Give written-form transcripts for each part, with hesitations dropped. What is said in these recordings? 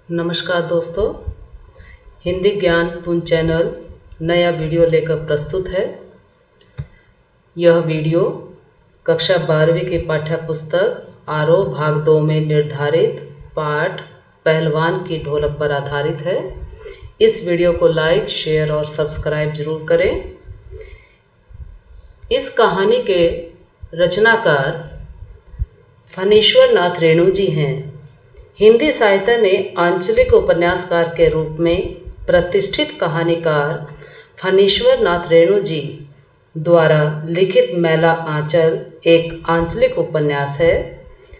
नमस्कार दोस्तों, हिंदी ज्ञान पुंज चैनल नया वीडियो लेकर प्रस्तुत है। यह वीडियो कक्षा 12वीं की पाठ्य पुस्तक आरोह भाग 2 में निर्धारित पाठ पहलवान की ढोलक पर आधारित है। इस वीडियो को लाइक, शेयर और सब्सक्राइब जरूर करें। इस कहानी के रचनाकार फणीश्वर नाथ रेणु जी हैं। हिंदी साहित्य में आंचलिक उपन्यासकार के रूप में प्रतिष्ठित कहानीकार फणीश्वर नाथ रेणु जी द्वारा लिखित मैला आंचल एक आंचलिक उपन्यास है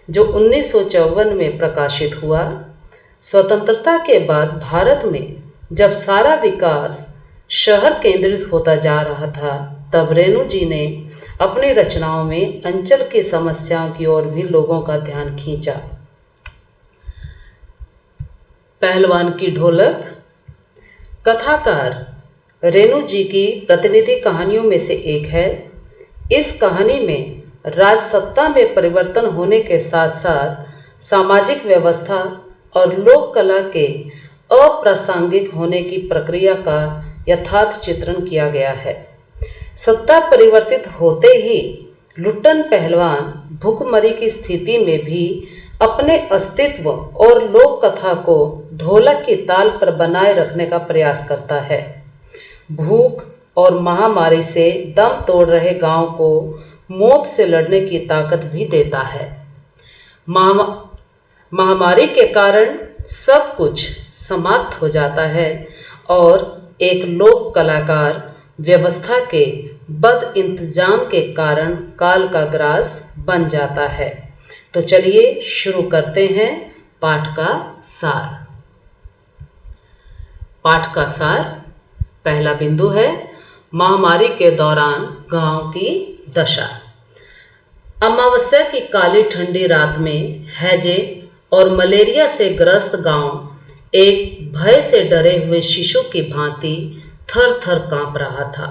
जो 1954 में प्रकाशित हुआ। स्वतंत्रता के बाद भारत में जब सारा विकास शहर केंद्रित होता जा रहा था, तब रेणु जी ने अपनी रचनाओं में अंचल की समस्याओं की ओर भी लोगों का ध्यान खींचा। पहलवान की ढोलक कथाकार रेणु जी की प्रतिनिधि कहानियों में से एक है। इस कहानी में राजसत्ता में परिवर्तन होने के साथ साथ सामाजिक व्यवस्था और लोक कला के अप्रासंगिक होने की प्रक्रिया का यथार्थ चित्रण किया गया है। सत्ता परिवर्तित होते ही लुट्टन पहलवान भूखमरी की स्थिति में भी अपने अस्तित्व और लोक कथा को ढोलक की ताल पर बनाए रखने का प्रयास करता है। भूख और महामारी से दम तोड़ रहे गांव को मौत से लड़ने की ताकत भी देता है। महामारी के कारण सब कुछ समाप्त हो जाता है और एक लोक कलाकार व्यवस्था के बद इंतजाम के कारण काल का ग्रास बन जाता है। तो चलिए शुरू करते हैं पाठ का सार। पाठ का सार, पहला बिंदु है महामारी के दौरान गांव की दशा। अमावस्या की काली ठंडी रात में हैजे और मलेरिया से ग्रस्त गांव एक भय से डरे हुए शिशु की भांति थर थर कांप रहा था।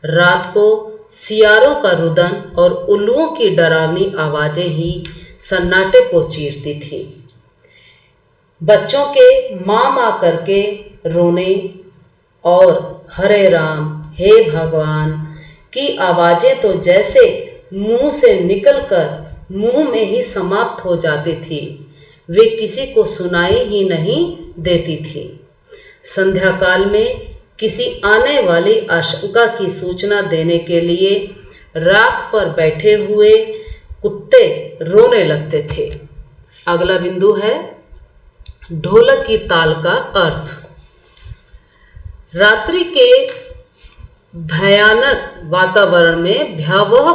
रात को सियारों का रुदन और उल्लुओं की डरावनी आवाजें ही सन्नाटे को चीरती थी। बच्चों के माँ माँ करके रोने और हरे राम हे भगवान की आवाजें तो जैसे मुंह से निकलकर मुंह में ही समाप्त हो जाती थी, वे किसी को सुनाई ही नहीं देती थी। संध्या काल में किसी आने वाली आशंका की सूचना देने के लिए राख पर बैठे हुए कुत्ते रोने लगते थे। अगला बिंदु है ढोलक की ताल का अर्थ। रात्रि के भयावह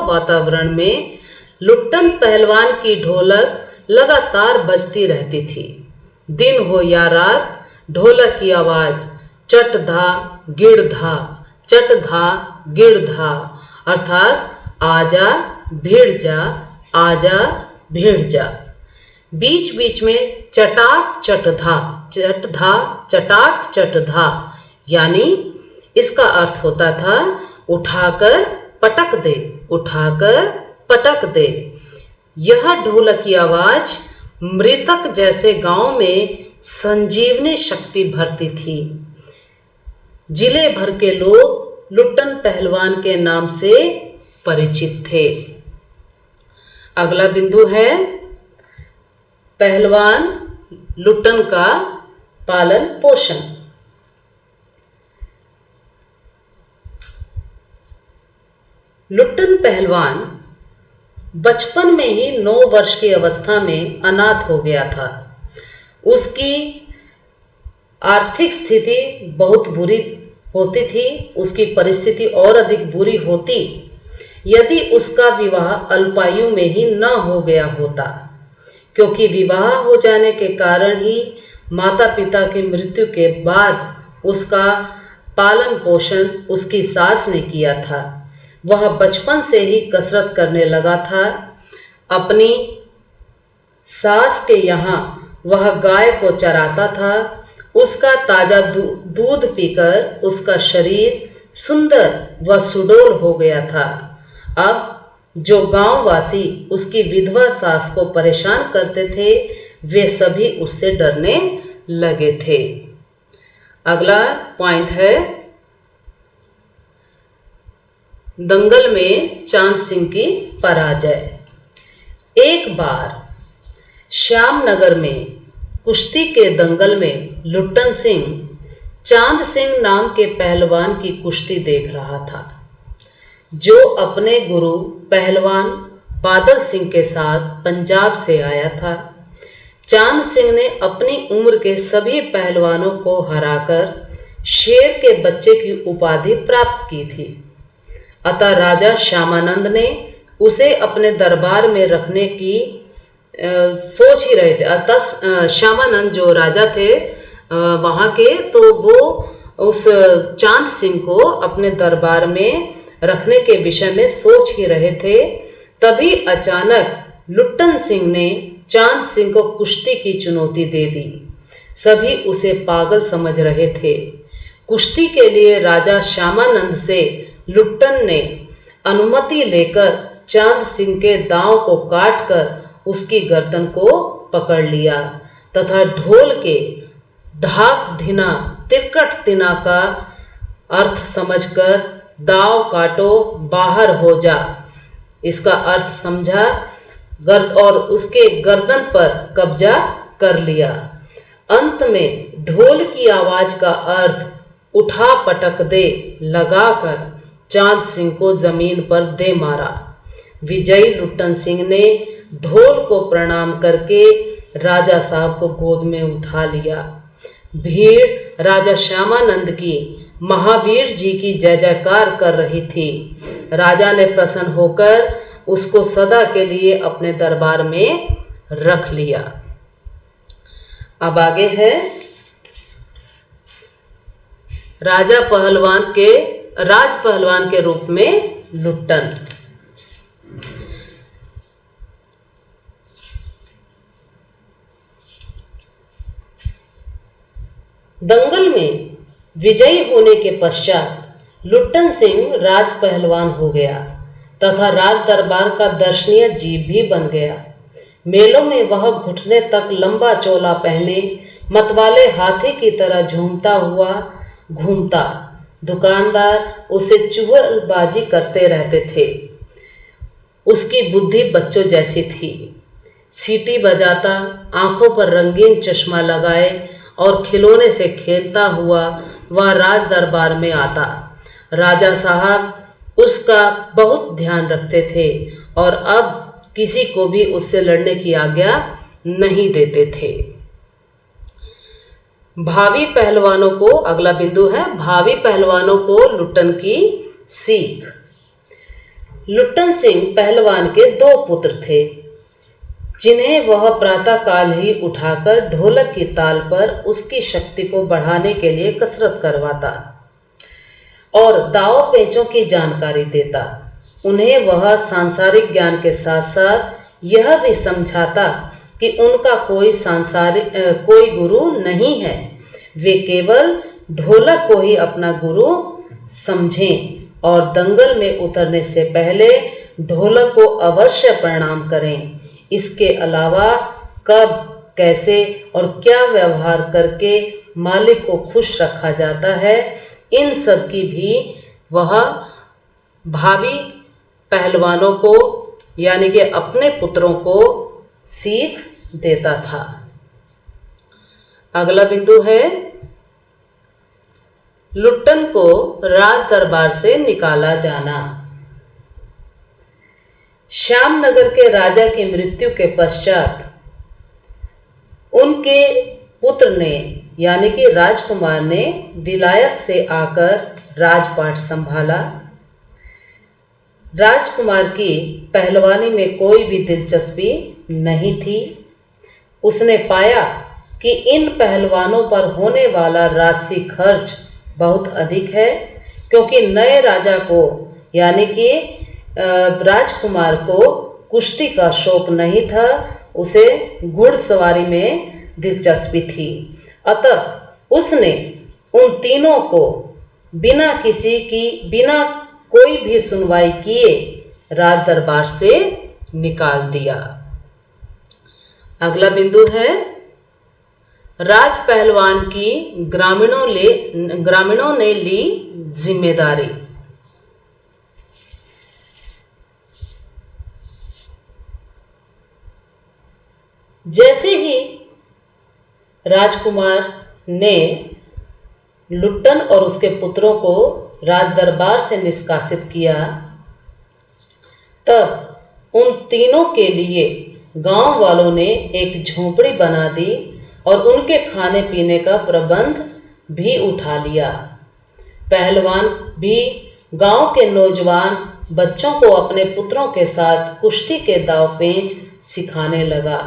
वातावरण में लुट्टन पहलवान की ढोलक लगातार बजती रहती थी। दिन हो या रात, ढोलक की आवाज चट धा गिड़ धा, चट धा गिड़ धा, अर्थात आजा भिड़ जा, आजा भिड़ जा। बीच बीच में चटाक चट धा, चट धा चटाक चट धा, यानी इसका अर्थ होता था उठाकर पटक दे, उठाकर पटक दे। यह ढोलक की आवाज मृतक जैसे गांव में संजीवनी शक्ति भरती थी। जिले भर के लोग लुट्टन पहलवान के नाम से परिचित थे। अगला बिंदु है पहलवान लुट्टन का पालन पोषण। लुट्टन पहलवान बचपन में ही 9 वर्ष की अवस्था में अनाथ हो गया था। उसकी आर्थिक स्थिति बहुत बुरी होती थी। उसकी परिस्थिति और अधिक बुरी होती यदि उसका विवाह अल्पायु में ही न हो गया होता, क्योंकि विवाह हो जाने के कारण ही माता पिता की मृत्यु के बाद उसका पालन पोषण उसकी सास ने किया था। वह बचपन से ही कसरत करने लगा था। अपनी सास के यहाँ वह गाय को चराता था। उसका ताजा दूध पीकर उसका शरीर सुंदर व सुडौल हो गया था। अब जो गांववासी उसकी विधवा सास को परेशान करते थे, वे सभी उससे डरने लगे थे। अगला पॉइंट है दंगल में चांद सिंह की पराजय। एक बार श्यामनगर में कुश्ती के दंगल में लुट्टन सिंह चांद सिंह नाम के पहलवान की कुश्ती देख रहा था, जो अपने गुरु पहलवान बादल सिंह के साथ पंजाब से आया था। चांद सिंह ने अपनी उम्र के सभी पहलवानों को हराकर शेर के बच्चे की उपाधि प्राप्त की थी। अतः राजा श्यामानंद ने उसे अपने दरबार में रखने की सोच ही रहे थे। अतः श्यामानंद जो राजा थे वहाँ के, तो वो उस चांद सिंह को अपने दरबार में रखने के विषय में सोच ही रहे थे। तभी अचानक लुट्टन सिंह ने चांद सिंह को कुश्ती की चुनौती दे दी। सभी उसे पागल समझ रहे थे। कुश्ती के लिए राजा श्यामानंद से लुट्टन ने अनुमति लेकर चांद सिंह के दांव को काटकर उसकी गर्दन को पकड़ लिया तथा ढोल के ढाक धिना तिरकट तिना का अर्थ समझकर दाव काटो बाहर हो जा, इसका अर्थ समझा और उसके गर्दन पर कब्जा कर लिया। अंत में ढोल की आवाज का अर्थ उठा पटक दे लगाकर चांद सिंह को जमीन पर दे मारा। विजयी लुट्टन सिंह ने ढोल को प्रणाम करके राजा साहब को गोद में उठा लिया। भीड़ राजा श्यामानंद की महावीर जी की जय जयकार कर रही थी। राजा ने प्रसन्न होकर उसको सदा के लिए अपने दरबार में रख लिया। अब आगे है राज पहलवान के रूप में लुट्टन। दंगल में विजयी होने के पश्चात लुट्टन सिंह राज पहलवान हो गया तथा राज दरबार का दर्शनीय जीव भी बन गया। मेलों में वह घुटने तक लंबा चोला पहने मतवाले हाथी की तरह झूमता हुआ घूमता। दुकानदार उसे चुगलबाजी करते रहते थे। उसकी बुद्धि बच्चों जैसी थी। सीटी बजाता, आंखों पर रंगीन चश्मा लगाए और खिलौने से खेलता हुआ वह राज दरबार में आता। राजा साहब उसका बहुत ध्यान रखते थे और अब किसी को भी उससे लड़ने की आज्ञा नहीं देते थे। भावी पहलवानों को, अगला बिंदु है भावी पहलवानों को लुट्टन की सीख। लुट्टन सिंह पहलवान के 2 पुत्र थे, जिन्हें वह प्रातःकाल ही उठाकर ढोलक की ताल पर उसकी शक्ति को बढ़ाने के लिए कसरत करवाता और दाव पेचों की जानकारी देता। उन्हें वह सांसारिक ज्ञान के साथ साथ यह भी समझाता कि उनका कोई गुरु नहीं है। वे केवल ढोलक को ही अपना गुरु समझें और दंगल में उतरने से पहले ढोलक को अवश्य प्रणाम करें। इसके अलावा कब, कैसे और क्या व्यवहार करके मालिक को खुश रखा जाता है, इन सब की भी वह भावी पहलवानों को यानी कि अपने पुत्रों को सीख देता था। अगला बिंदु है लुट्टन को राज दरबार से निकाला जाना। श्यामनगर के राजा की मृत्यु के पश्चात उनके पुत्र ने यानी कि राजकुमार ने विलायत से आकर राजपाट संभाला। राजकुमार की पहलवानी में कोई भी दिलचस्पी नहीं थी। उसने पाया कि इन पहलवानों पर होने वाला राशि खर्च बहुत अधिक है, क्योंकि नए राजा को यानी कि राजकुमार को कुश्ती का शौक नहीं था, उसे घुड़सवारी में दिलचस्पी थी। अतः उसने उन तीनों को बिना कोई भी सुनवाई किए राज दरबार से निकाल दिया। अगला बिंदु है राज पहलवान की ग्रामीणों ने ली जिम्मेदारी। जैसे ही राजकुमार ने लुट्टन और उसके पुत्रों को राज दरबार से निष्कासित किया, तब उन तीनों के लिए गांव वालों ने एक झोपड़ी बना दी और उनके खाने पीने का प्रबंध भी उठा लिया। पहलवान भी गांव के नौजवान बच्चों को अपने पुत्रों के साथ कुश्ती के दांव पेंच सिखाने लगा।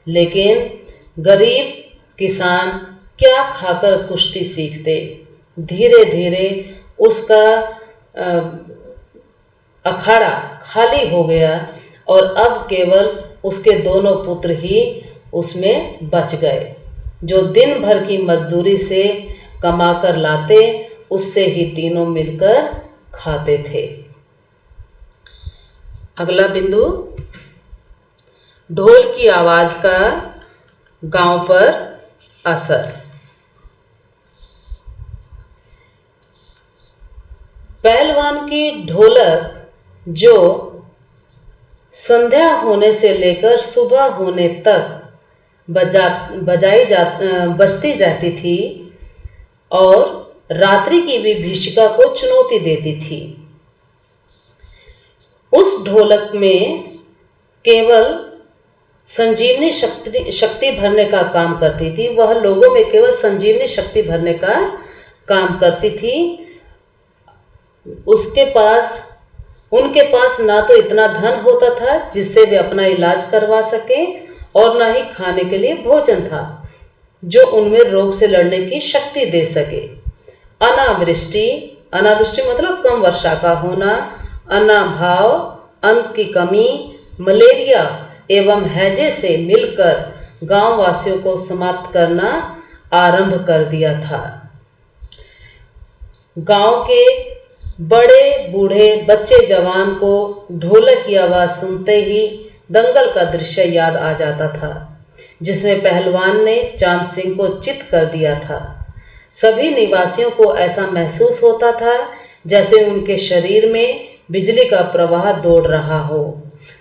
लेकिन गरीब किसान क्या खाकर कुश्ती सीखते। धीरे धीरे उसका अखाड़ा खाली हो गया और अब केवल उसके दोनों पुत्र ही उसमें बच गए, जो दिन भर की मजदूरी से कमाकर लाते, उससे ही तीनों मिलकर खाते थे। अगला बिंदु, ढोल की आवाज का गांव पर असर। पहलवान की ढोलक जो संध्या होने से लेकर सुबह होने तक बजती रहती थी और रात्रि की विभीषिका को चुनौती देती थी। उस ढोलक में केवल संजीवनी शक्ति भरने का काम करती थी। वह लोगों में केवल संजीवनी शक्ति भरने का काम करती थी। उनके पास ना तो इतना धन होता था जिससे वे अपना इलाज करवा सके, और ना ही खाने के लिए भोजन था जो उनमें रोग से लड़ने की शक्ति दे सके। अनावृष्टि मतलब कम वर्षा का होना, अनाभाव, अन्न की कमी, मलेरिया एवं हैजे से मिलकर गांव वासियों को समाप्त करना आरंभ कर दिया था। गांव के बड़े बूढ़े बच्चे जवान को ढोलक की आवाज सुनते ही दंगल का दृश्य याद आ जाता था, जिसमें पहलवान ने चांद सिंह को चित कर दिया था। सभी निवासियों को ऐसा महसूस होता था जैसे उनके शरीर में बिजली का प्रवाह दौड़ रहा हो।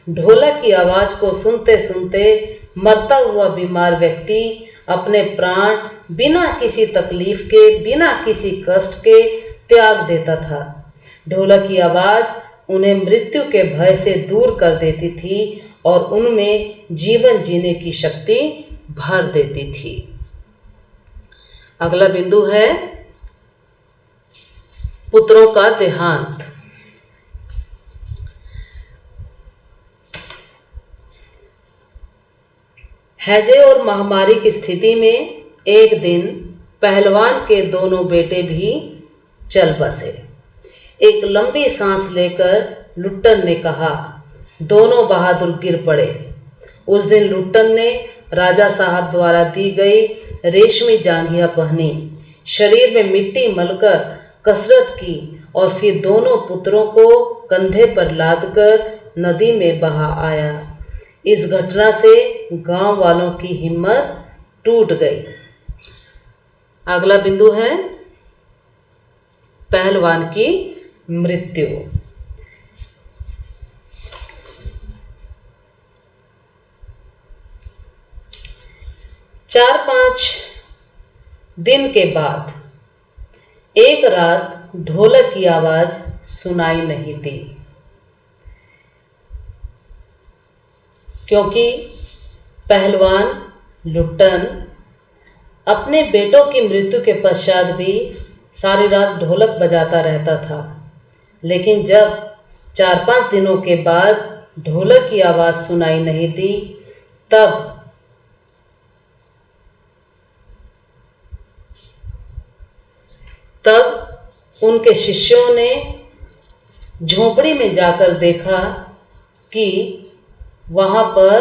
ढोलक की आवाज को सुनते सुनते मरता हुआ बीमार व्यक्ति अपने प्राण बिना किसी तकलीफ के, बिना किसी कष्ट के त्याग देता था। ढोलक की आवाज उन्हें मृत्यु के भय से दूर कर देती थी और उनमें जीवन जीने की शक्ति भर देती थी। अगला बिंदु है पुत्रों का देहांत। हैजे और महामारी की स्थिति में एक दिन पहलवान के दोनों बेटे भी चल बसे। एक लंबी सांस लेकर लुट्टन ने कहा, दोनों बहादुर गिर पड़े। उस दिन लुट्टन ने राजा साहब द्वारा दी गई रेशमी जांघिया पहनी, शरीर में मिट्टी मलकर कसरत की और फिर दोनों पुत्रों को कंधे पर लादकर नदी में बहा आया। इस घटना से गांव वालों की हिम्मत टूट गई। अगला बिंदु है पहलवान की मृत्यु। चार पांच दिन के बाद एक रात ढोलक की आवाज सुनाई नहीं दी, क्योंकि पहलवान लुट्टन अपने बेटों की मृत्यु के पश्चात भी सारी रात ढोलक बजाता रहता था। लेकिन जब 4-5 दिनों के बाद ढोलक की आवाज सुनाई नहीं दी, तब उनके शिष्यों ने झोपड़ी में जाकर देखा कि वहां पर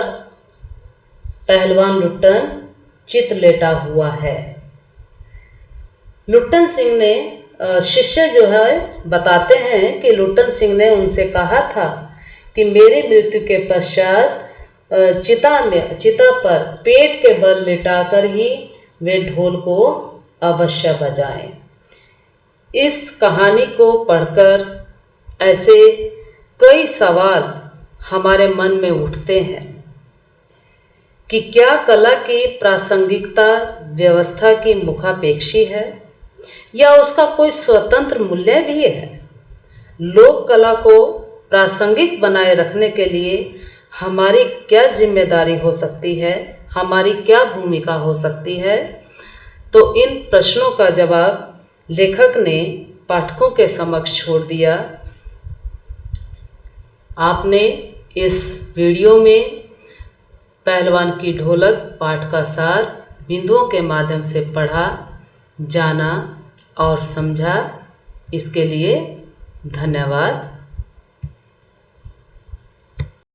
पहलवान लुट्टन चित लेटा हुआ है। लुट्टन सिंह ने शिष्य जो है बताते हैं कि लुट्टन सिंह ने उनसे कहा था कि मेरी मृत्यु के पश्चात चिता पर पेट के बल लिटाकर ही वे ढोल को अवश्य बजाएं। इस कहानी को पढ़कर ऐसे कई सवाल हमारे मन में उठते हैं कि क्या कला की प्रासंगिकता व्यवस्था की मुखापेक्षी है या उसका कोई स्वतंत्र मूल्य भी है। लोक कला को प्रासंगिक बनाए रखने के लिए हमारी क्या जिम्मेदारी हो सकती है, हमारी क्या भूमिका हो सकती है। तो इन प्रश्नों का जवाब लेखक ने पाठकों के समक्ष छोड़ दिया। आपने इस वीडियो में पहलवान की ढोलक पाठ का सार बिंदुओं के माध्यम से पढ़ा, जाना और समझा। इसके लिए धन्यवाद।